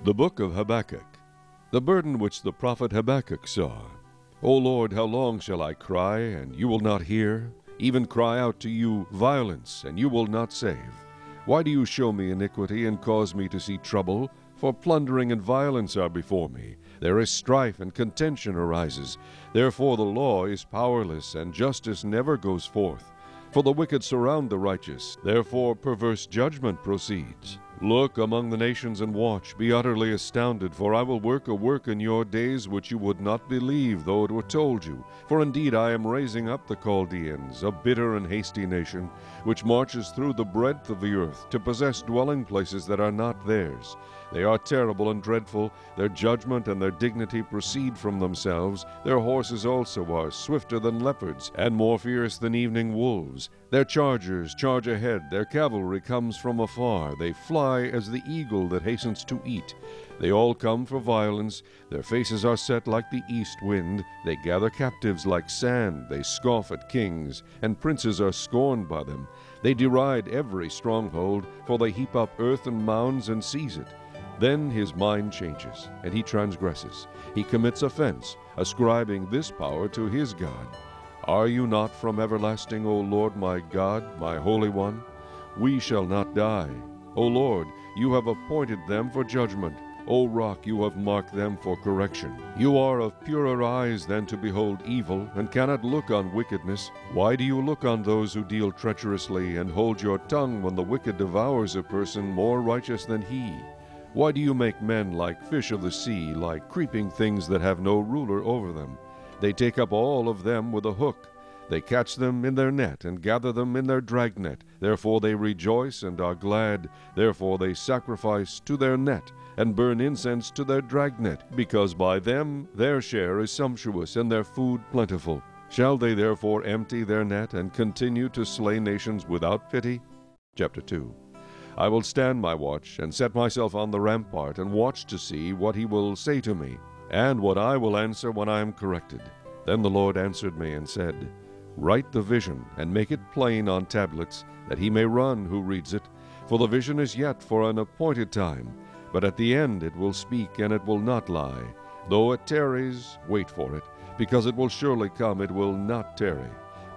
The book of Habakkuk. The burden which the prophet Habakkuk saw. O Lord, how long shall I cry, and you will not hear? Even cry out to you violence, and you will not save. Why do you show me iniquity and cause me to see trouble? For plundering and violence are before me. There is strife and contention arises. Therefore the law is powerless, and justice never goes forth. For the wicked surround the righteous, therefore perverse judgment proceeds. Look among the nations and watch, be utterly astounded, for I will work a work in your days which you would not believe, though it were told you. For indeed I am raising up the Chaldeans, a bitter and hasty nation, which marches through the breadth of the earth, to possess dwelling places that are not theirs. They are terrible and dreadful, their judgment and their dignity proceed from themselves. Their horses also are swifter than leopards, and more fierce than evening wolves. Their chargers charge ahead, their cavalry comes from afar. They fly as the eagle that hastens to eat. They all come for violence, their faces are set like the east wind. They gather captives like sand, they scoff at kings, and princes are scorned by them. They deride every stronghold, for they heap up earth and mounds and seize it. Then his mind changes, and he transgresses. He commits offense, ascribing this power to his God. Are you not from everlasting, O Lord my God, my Holy One? We shall not die. O Lord, you have appointed them for judgment. O Rock, you have marked them for correction. You are of purer eyes than to behold evil, and cannot look on wickedness. Why do you look on those who deal treacherously, and hold your tongue when the wicked devours a person more righteous than he? Why do you make men like fish of the sea, like creeping things that have no ruler over them? They take up all of them with a hook. They catch them in their net, and gather them in their dragnet. Therefore they rejoice and are glad. Therefore they sacrifice to their net, and burn incense to their dragnet, because by them their share is sumptuous, and their food plentiful. Shall they therefore empty their net, and continue to slay nations without pity? Chapter 2. I will stand my watch, and set myself on the rampart, and watch to see what he will say to me, and what I will answer when I am corrected. Then the Lord answered me and said, Write the vision, and make it plain on tablets, that he may run who reads it. For the vision is yet for an appointed time, but at the end it will speak, and it will not lie. Though it tarries, wait for it, because it will surely come, it will not tarry.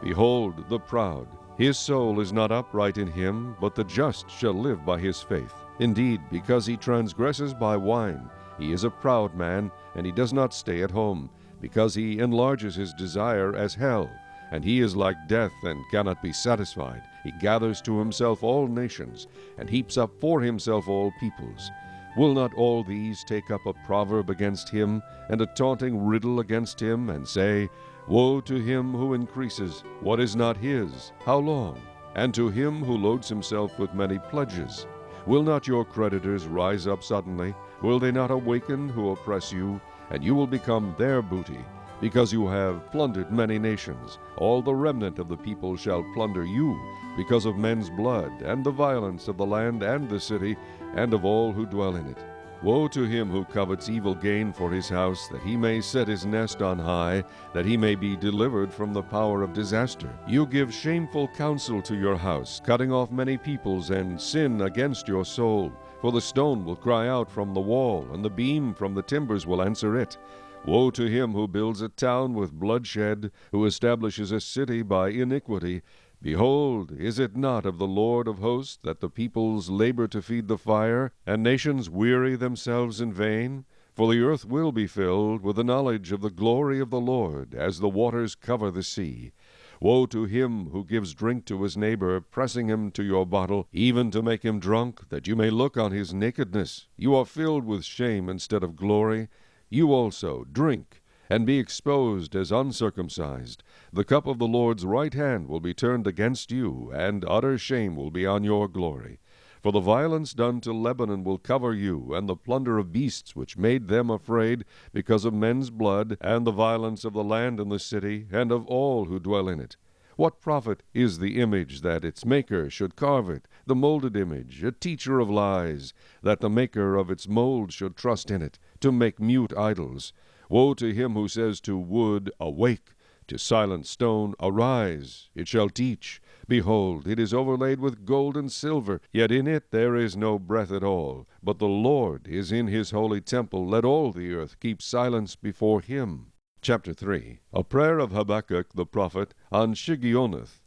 Behold, the proud, his soul is not upright in him, but the just shall live by his faith. Indeed, because he transgresses by wine, he is a proud man, and he does not stay at home, because he enlarges his desire as hell, and he is like death and cannot be satisfied. He gathers to himself all nations, and heaps up for himself all peoples. Will not all these take up a proverb against him, and a taunting riddle against him, and say, Woe to him who increases what is not his, how long? And to him who loads himself with many pledges. Will not your creditors rise up suddenly? Will they not awaken who oppress you? And you will become their booty, because you have plundered many nations. All the remnant of the people shall plunder you, because of men's blood, and the violence of the land and the city, and of all who dwell in it. Woe to him who covets evil gain for his house, that he may set his nest on high, that he may be delivered from the power of disaster. You give shameful counsel to your house, cutting off many peoples, and sin against your soul. For the stone will cry out from the wall, and the beam from the timbers will answer it. Woe to him who builds a town with bloodshed, who establishes a city by iniquity. Behold, is it not of the Lord of hosts that the peoples labor to feed the fire, and nations weary themselves in vain? For the earth will be filled with the knowledge of the glory of the Lord, as the waters cover the sea. Woe to him who gives drink to his neighbor, pressing him to your bottle, even to make him drunk, that you may look on his nakedness. You are filled with shame instead of glory. You also drink, and be exposed as uncircumcised. The cup of the Lord's right hand will be turned against you, and utter shame will be on your glory. For the violence done to Lebanon will cover you, and the plunder of beasts which made them afraid, because of men's blood, and the violence of the land and the city, and of all who dwell in it. What profit is the image that its maker should carve it, the molded image, a teacher of lies, that the maker of its mold should trust in it, to make mute idols? Woe to him who says to wood, Awake, to silent stone, Arise, it shall teach. Behold, it is overlaid with gold and silver, yet in it there is no breath at all. But the Lord is in his holy temple. Let all the earth keep silence before him. Chapter 3. A prayer of Habakkuk the prophet on Shigionoth.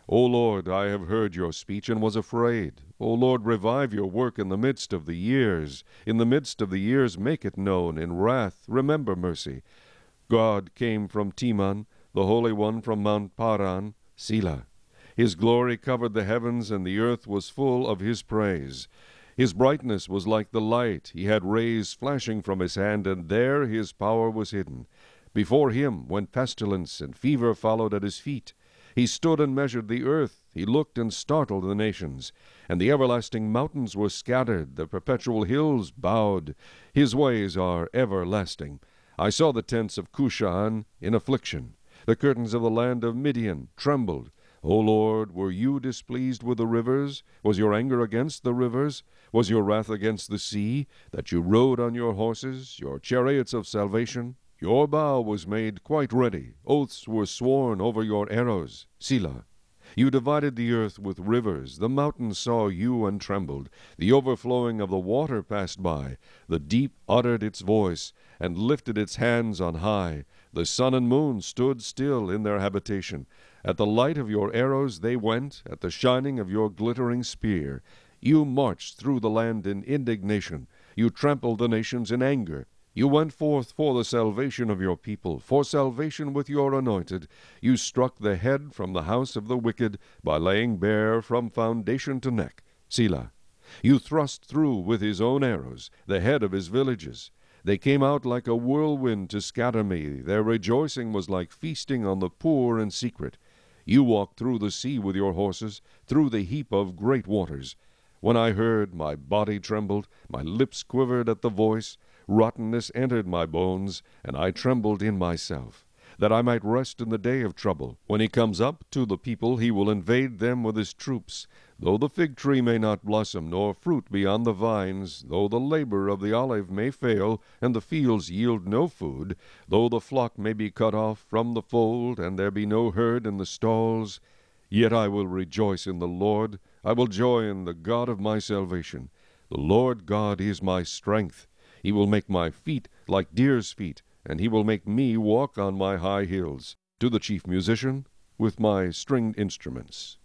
O Lord, I have heard your speech and was afraid. O Lord, revive your work in the midst of the years. In the midst of the years make it known. In wrath remember mercy. God came from Teman, the Holy One from Mount Paran, Selah. His glory covered the heavens, and the earth was full of his praise. His brightness was like the light. He had rays flashing from his hand, and there his power was hidden. Before him went pestilence, and fever followed at his feet. He stood and measured the earth. He looked and startled the nations. And the everlasting mountains were scattered. The perpetual hills bowed. His ways are everlasting. I saw the tents of Cushan in affliction. The curtains of the land of Midian trembled. O Lord, were you displeased with the rivers? Was your anger against the rivers? Was your wrath against the sea, that you rode on your horses, your chariots of salvation? Your bow was made quite ready. Oaths were sworn over your arrows. Selah. You divided the earth with rivers. The mountains saw you and trembled. The overflowing of the water passed by. The deep uttered its voice and lifted its hands on high. The sun and moon stood still in their habitation. At the light of your arrows they went, at the shining of your glittering spear. You marched through the land in indignation. You trampled the nations in anger. You went forth for the salvation of your people, for salvation with your anointed. You struck the head from the house of the wicked by laying bare from foundation to neck. Selah. You thrust through with his own arrows the head of his villages. They came out like a whirlwind to scatter me. Their rejoicing was like feasting on the poor in secret. You walked through the sea with your horses, through the heap of great waters. When I heard, my body trembled, my lips quivered at the voice. Rottenness entered my bones, and I trembled in myself, that I might rest in the day of trouble. When he comes up to the people, he will invade them with his troops. Though the fig tree may not blossom, nor fruit be on the vines, though the labor of the olive may fail, and the fields yield no food, though the flock may be cut off from the fold, and there be no herd in the stalls, yet I will rejoice in the Lord. I will joy in the God of my salvation. The Lord God is my strength. He will make my feet like deer's feet, and he will make me walk on my high hills. To the chief musician, with my stringed instruments.